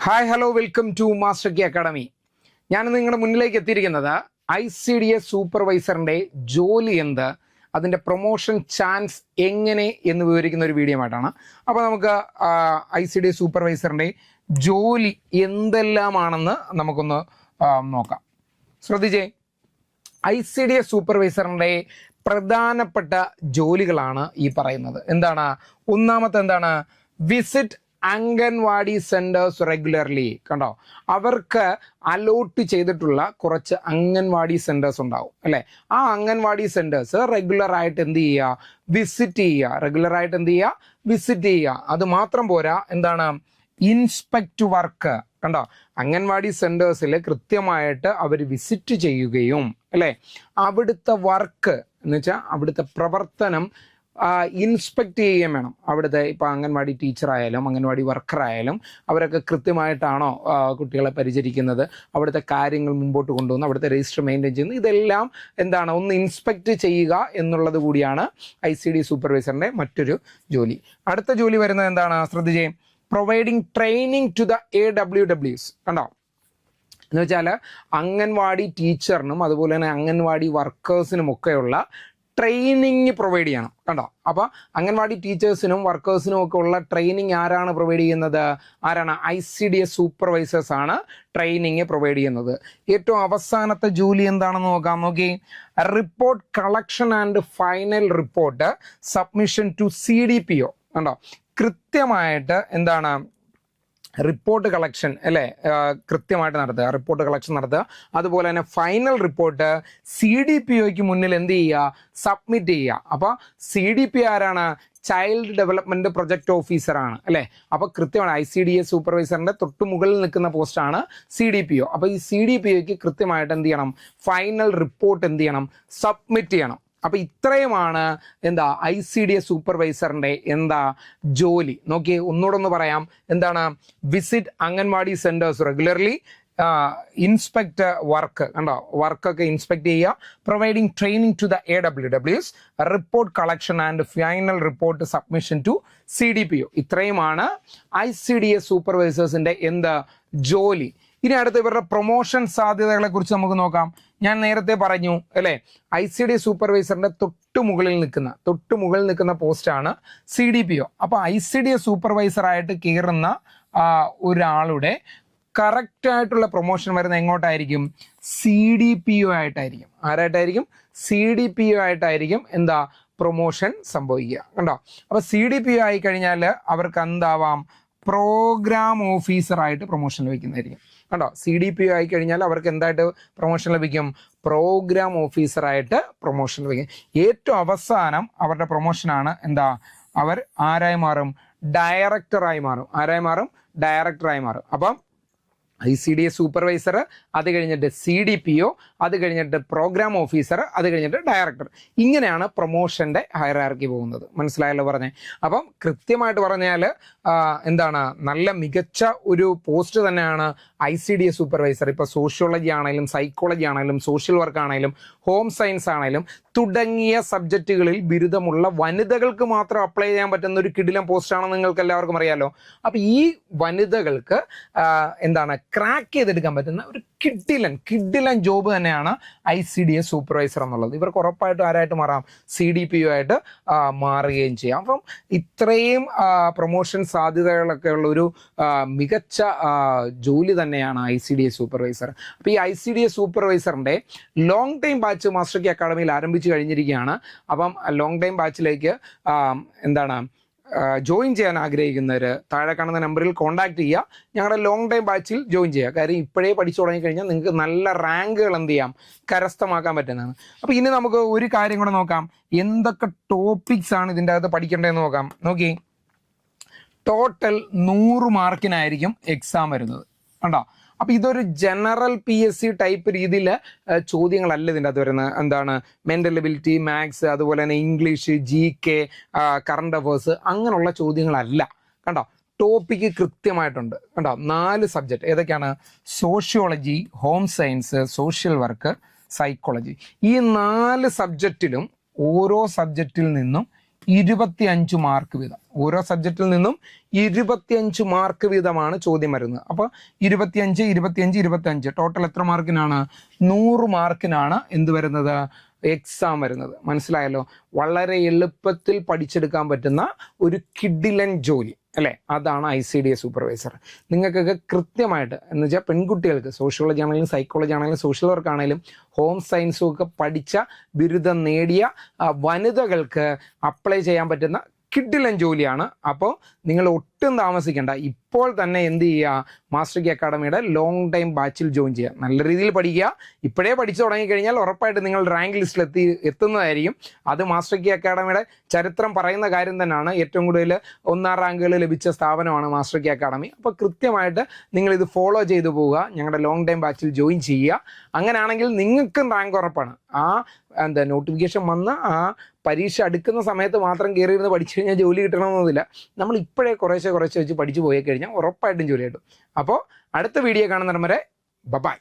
Hi hello welcome to master കി academy. ഞാൻ നിങ്ങളുടെ മുന്നിലേക്ക് എത്തിയിരിക്കുന്നത് ICDS സൂപ്പർവൈസറിൻ്റെ ജോലി എന്ത്, അതിൻ്റെ പ്രൊമോഷൻ ചാൻസ് എങ്ങനെ എന്ന് വിവരിക്കുന്ന ഒരു വീഡിയോ ആയിട്ടാണ്. അപ്പോൾ നമുക്ക് ICDS സൂപ്പർവൈസറിൻ്റെ ജോലി എന്തെല്ലാമാണെന്ന് നമുക്കൊന്ന് നോക്കാം. ശ്രദ്ധിച്ചേ, ICDS സൂപ്പർവൈസറിൻ്റെ പ്രധാനപ്പെട്ട ജോലികളാണ് ഈ പറയുന്നത്. എന്താണ്? ഒന്നാമത്തെ എന്താണ്? Visit anganwadi centres regularly. കണ്ടോ, അവർക്ക് അലോട്ട് ചെയ്തിട്ടുള്ള കുറച്ച് അംഗൻവാടി സെൻറ്റേഴ്സ് ഉണ്ടാവും അല്ലേ? ആ അംഗൻവാടി സെൻറ്റേഴ്സ് റെഗുലറായിട്ട് എന്ത് ചെയ്യുക? വിസിറ്റ് ചെയ്യുക. റെഗുലറായിട്ട് എന്ത് ചെയ്യുക? വിസിറ്റ് ചെയ്യുക. അത് മാത്രം പോരാ, എന്താണ്? Inspect work. കണ്ടോ, അംഗൻവാടി സെൻറ്റേഴ്സിൽ കൃത്യമായിട്ട് അവർ വിസിറ്റ് ചെയ്യുകയും അല്ലേ, അവിടുത്തെ വർക്ക് എന്ന് വെച്ചാൽ അവിടുത്തെ പ്രവർത്തനം ഇൻസ്പെക്ട് ചെയ്യുകയും വേണം. അവിടുത്തെ ഇപ്പോൾ അംഗൻവാടി ടീച്ചറായാലും അംഗൻവാടി വർക്കറായാലും അവരൊക്കെ കൃത്യമായിട്ടാണോ കുട്ടികളെ പരിചരിക്കുന്നത്, അവിടുത്തെ കാര്യങ്ങൾ മുമ്പോട്ട് കൊണ്ടുവന്ന് അവിടുത്തെ രജിസ്റ്റർ മെയിൻറ്റെയിൻ ചെയ്യുന്നത്, ഇതെല്ലാം എന്താണ്? ഒന്ന് ഇൻസ്പെക്ട് ചെയ്യുക എന്നുള്ളത് കൂടിയാണ് ICDS സൂപ്പർവൈസറിൻ്റെ മറ്റൊരു ജോലി. അടുത്ത ജോലി വരുന്നത് എന്താണ്? ശ്രദ്ധിച്ചേ, providing training to the AWWs. കണ്ടോ, എന്ന് വെച്ചാൽ അംഗൻവാടി ടീച്ചറിനും അതുപോലെ തന്നെ അംഗൻവാടി വർക്കേഴ്സിനും ഒക്കെയുള്ള ട്രെയിനിങ് പ്രൊവൈഡ് ചെയ്യണം. കണ്ടോ, അപ്പോൾ അംഗൻവാടി ടീച്ചേഴ്സിനും വർക്കേഴ്സിനും ഒക്കെ ഉള്ള ട്രെയിനിങ് ആരാണ് പ്രൊവൈഡ് ചെയ്യുന്നത്? ആരാണ്? ICDS സൂപ്പർവൈസേഴ്സ് ആണ് ട്രെയിനിങ് പ്രൊവൈഡ് ചെയ്യുന്നത്. ഏറ്റവും അവസാനത്തെ ജോലി എന്താണെന്ന് നോക്കാം. നോക്കി, report collection and final report submission to CDPO. കണ്ടോ, കൃത്യമായിട്ട് എന്താണ്? റിപ്പോർട്ട് കളക്ഷൻ അല്ലേ, കൃത്യമായിട്ട് നടത്തുക, റിപ്പോർട്ട് കളക്ഷൻ നടത്തുക. അതുപോലെ തന്നെ ഫൈനൽ റിപ്പോർട്ട് CDPOയ്ക്ക് മുന്നിൽ എന്ത് ചെയ്യുക? സബ്മിറ്റ് ചെയ്യുക. അപ്പോൾ CDPO ആരാണ്? ചൈൽഡ് ഡെവലപ്മെൻറ്റ് പ്രൊജക്റ്റ് ഓഫീസറാണ് അല്ലേ? അപ്പോൾ കൃത്യമാണ് ICDS സൂപ്പർവൈസറിൻ്റെ തൊട്ട് മുകളിൽ നിൽക്കുന്ന പോസ്റ്റാണ് CDPO. അപ്പോൾ ഈ CDPOയ്ക്ക് കൃത്യമായിട്ട് എന്ത് ചെയ്യണം? ഫൈനൽ റിപ്പോർട്ട് എന്ത് ചെയ്യണം? സബ്മിറ്റ് ചെയ്യണം. അപ്പോൾ ഇത്രയുമാണ് എന്താ ICDS സൂപ്പർവൈസറിൻ്റെ എന്താ ജോലി. നോക്കി, ഒന്നുകൂടെ ഒന്ന് പറയാം. എന്താണ്? Visit anganwadi centres regularly, inspect work. കണ്ടോ, വർക്കൊക്കെ ഇൻസ്പെക്ട് ചെയ്യുക. Providing training to the AWWs, report collection and final report submission to CDPO. ഇത്രയുമാണ് ICDS സൂപ്പർവൈസേഴ്സിൻ്റെ എന്താ ജോലി. ഇനി അടുത്ത് ഇവരുടെ പ്രൊമോഷൻ സാധ്യതകളെ കുറിച്ച് നമുക്ക് നോക്കാം. ഞാൻ നേരത്തെ പറഞ്ഞു അല്ലേ, ICDS സൂപ്പർവൈസറിൻ്റെ തൊട്ട് മുകളിൽ നിൽക്കുന്ന പോസ്റ്റാണ് CDPO. അപ്പോൾ ICDS സൂപ്പർവൈസറായിട്ട് കയറുന്ന ഒരാളുടെ കറക്റ്റായിട്ടുള്ള പ്രൊമോഷൻ വരുന്നത് എങ്ങോട്ടായിരിക്കും? CDPO ആയിട്ടായിരിക്കും. ആരായിട്ടായിരിക്കും? CDPO ആയിട്ടായിരിക്കും എന്താ പ്രൊമോഷൻ സംഭവിക്കുക. കണ്ടോ, അപ്പോൾ CDPO ആയി കഴിഞ്ഞാൽ അവർക്ക് എന്താവാം? പ്രോഗ്രാം ഓഫീസറായിട്ട് പ്രൊമോഷൻ ലഭിക്കുന്നതായിരിക്കും. കണ്ടോ, CDPO ആയി കഴിഞ്ഞാൽ അവർക്ക് എന്തായിട്ട് പ്രൊമോഷൻ ലഭിക്കും? പ്രോഗ്രാം ഓഫീസറായിട്ട് പ്രൊമോഷൻ ലഭിക്കും. ഏറ്റവും അവസാനം അവരുടെ പ്രൊമോഷനാണ് എന്താ? അവർ ആരായി മാറും? ഡയറക്ടറായി മാറും. ആരായി മാറും? ഡയറക്ടറായി മാറും. അപ്പം ICDS സൂപ്പർവൈസർ, അത് കഴിഞ്ഞിട്ട് CDPO, അത് കഴിഞ്ഞിട്ട് പ്രോഗ്രാം ഓഫീസർ, അത് കഴിഞ്ഞിട്ട് ഡയറക്ടർ. ഇങ്ങനെയാണ് പ്രൊമോഷൻ്റെ ഹയറാർക്കി പോകുന്നത്. മനസ്സിലായല്ലോ പറഞ്ഞേ? അപ്പം കൃത്യമായിട്ട് പറഞ്ഞാൽ എന്താണ്? നല്ല മികച്ച ഒരു പോസ്റ്റ് തന്നെയാണ് ICDS സൂപ്പർവൈസർ. ഇപ്പോൾ സോഷ്യോളജി ആണെങ്കിലും സൈക്കോളജി ആണെങ്കിലും സോഷ്യൽ വർക്ക് ആണെങ്കിലും ഹോം സയൻസ് ആണെങ്കിലും തുടങ്ങിയ സബ്ജക്റ്റുകളിൽ ബിരുദമുള്ള വനിതകൾക്ക് മാത്രം അപ്ലൈ ചെയ്യാൻ പറ്റുന്ന ഒരു കിടിലം പോസ്റ്റാണെന്ന് നിങ്ങൾക്ക് എല്ലാവർക്കും അറിയാമല്ലോ. അപ്പോൾ ഈ വനിതകൾക്ക് എന്താണ്? ക്രാക്ക് ചെയ്തെടുക്കാൻ പറ്റുന്ന ഒരു കിഡിലൻ ജോബ് തന്നെയാണ് ICDS സൂപ്പർവൈസർ എന്നുള്ളത്. ഇവർക്ക് ഉറപ്പായിട്ടും ആരായിട്ട് മാറാം? CDPO ആയിട്ട് മാറുകയും ചെയ്യാം. അപ്പം ഇത്രയും പ്രൊമോഷൻ സാധ്യതകളൊക്കെ ഉള്ള ഒരു മികച്ച ജോലി തന്നെയാണ് ICDS സൂപ്പർവൈസർ. അപ്പോൾ ഈ ICDS സൂപ്പർവൈസറിൻ്റെ ലോങ് ടൈം ബാച്ച് മാസ്റ്റർ കി അക്കാഡമിയിൽ ആരംഭിച്ചു കഴിഞ്ഞിരിക്കുകയാണ്. അപ്പം ലോങ് ടൈം ബാച്ചിലേക്ക് എന്താണ് ജോയിൻ ചെയ്യാൻ ആഗ്രഹിക്കുന്നവർ താഴെ കാണുന്ന നമ്പറിൽ കോൺടാക്ട് ചെയ്യുക. ഞങ്ങളുടെ ലോങ് ടൈം ബാച്ചിൽ ജോയിൻ ചെയ്യുക. കാര്യം ഇപ്പോഴേ പഠിച്ചു തുടങ്ങിക്കഴിഞ്ഞാൽ നിങ്ങൾക്ക് നല്ല റാങ്കുകൾ എന്ത് ചെയ്യാം? കരസ്ഥമാക്കാൻ പറ്റുന്നതാണ്. അപ്പോൾ ഇനി നമുക്ക് ഒരു കാര്യം കൂടെ നോക്കാം. എന്തൊക്കെ ടോപ്പിക്സ് ആണ് ഇതിൻ്റെ അകത്ത് പഠിക്കേണ്ടതെന്ന് നോക്കാം. നോക്കി, ടോട്ടൽ 100 മാർക്കിനായിരിക്കും എക്സാം വരുന്നത്. കണ്ടോ, അപ്പോൾ ഇതൊരു ജനറൽ PSC ടൈപ്പ് രീതിയിൽ ചോദ്യങ്ങളല്ല ഇതിൻ്റെ അകത്ത് വരുന്നത്. എന്താണ്? മെൻ്റൽ എബിലിറ്റി, മാത്സ്, അതുപോലെ തന്നെ ഇംഗ്ലീഷ്, GK, കറണ്ട് അഫേഴ്സ്, അങ്ങനെയുള്ള ചോദ്യങ്ങളല്ല. കണ്ടോ, ടോപ്പിക്ക് കൃത്യമായിട്ടുണ്ട്. കണ്ടോ, 4 സബ്ജക്റ്റ് ഏതൊക്കെയാണ്? Sociology, home science, social work, psychology. ഈ 4 സബ്ജക്റ്റിലും ഓരോ സബ്ജക്റ്റിൽ നിന്നും 25 മാർക്ക് വീതം. ഓരോ സബ്ജക്റ്റിൽ നിന്നും 25 മാർക്ക് വീതമാണ് ചോദ്യം വരുന്നത്. അപ്പോൾ 25, 25, 25 ടോട്ടൽ എത്ര മാർക്കിനാണ്? 100 മാർക്കിനാണ് എന്ത് വരുന്നത്? എക്സാം വരുന്നത്. മനസ്സിലായല്ലോ? വളരെ എളുപ്പത്തിൽ പഠിച്ചെടുക്കാൻ പറ്റുന്ന ഒരു കിഡിലൻ ജോലി അല്ലേ? അതാണ് ICDS സൂപ്പർവൈസർ. നിങ്ങൾക്കൊക്കെ കൃത്യമായിട്ട് എന്ന് വെച്ചാൽ പെൺകുട്ടികൾക്ക് സോഷ്യോളജി ആണെങ്കിലും സൈക്കോളജി ആണെങ്കിലും സോഷ്യൽ വർക്ക് ആണെങ്കിലും ഹോം സയൻസും ഒക്കെ പഠിച്ച ബിരുദം നേടിയ വനിതകൾക്ക് അപ്ലൈ ചെയ്യാൻ പറ്റുന്ന കിഡിലൻ ജോലിയാണ്. അപ്പോൾ നിങ്ങൾ ഒട്ടും താമസിക്കേണ്ട, ഇപ്പോൾ തന്നെ എന്ത് ചെയ്യുക? മാസ്റ്റർ കീ അക്കാഡമിയുടെ ലോങ് ടൈം ബാച്ചിൽ ജോയിൻ ചെയ്യുക. നല്ല രീതിയിൽ പഠിക്കുക. ഇപ്പോഴേ പഠിച്ചു തുടങ്ങിക്കഴിഞ്ഞാൽ ഉറപ്പായിട്ട് നിങ്ങൾ റാങ്ക് ലിസ്റ്റിൽ എത്തുന്നതായിരിക്കും. അത് മാസ്റ്റർ കീ അക്കാഡമിയുടെ ചരിത്രം പറയുന്ന കാര്യം തന്നെയാണ്. ഏറ്റവും കൂടുതൽ 1ാം റാങ്കുകൾ ലഭിച്ച സ്ഥാപനമാണ് മാസ്റ്റർ കീ അക്കാഡമി. അപ്പോൾ കൃത്യമായിട്ട് നിങ്ങളിത് ഫോളോ ചെയ്തു പോവുക. ഞങ്ങളുടെ ലോങ് ടൈം ബാച്ചിൽ ജോയിൻ ചെയ്യുക. അങ്ങനെയാണെങ്കിൽ നിങ്ങൾക്കും റാങ്ക് ഉറപ്പാണ്. ആ നോട്ടിഫിക്കേഷൻ വന്ന ആ പരീക്ഷ അടുക്കുന്ന സമയത്ത് മാത്രം കയറിയിരുന്ന് പഠിച്ചു കഴിഞ്ഞാൽ ജോലി കിട്ടണമെന്നൊന്നുമില്ല. നമ്മൾ ഇപ്പോഴേ കുറേശ്ശെ വെച്ച് പഠിച്ചു പോയി കഴിഞ്ഞാൽ ഉറപ്പായിട്ടും ജോലി കിട്ടും. അപ്പോൾ അടുത്ത വീഡിയോ കാണുന്നിടം വരെ ബൈ.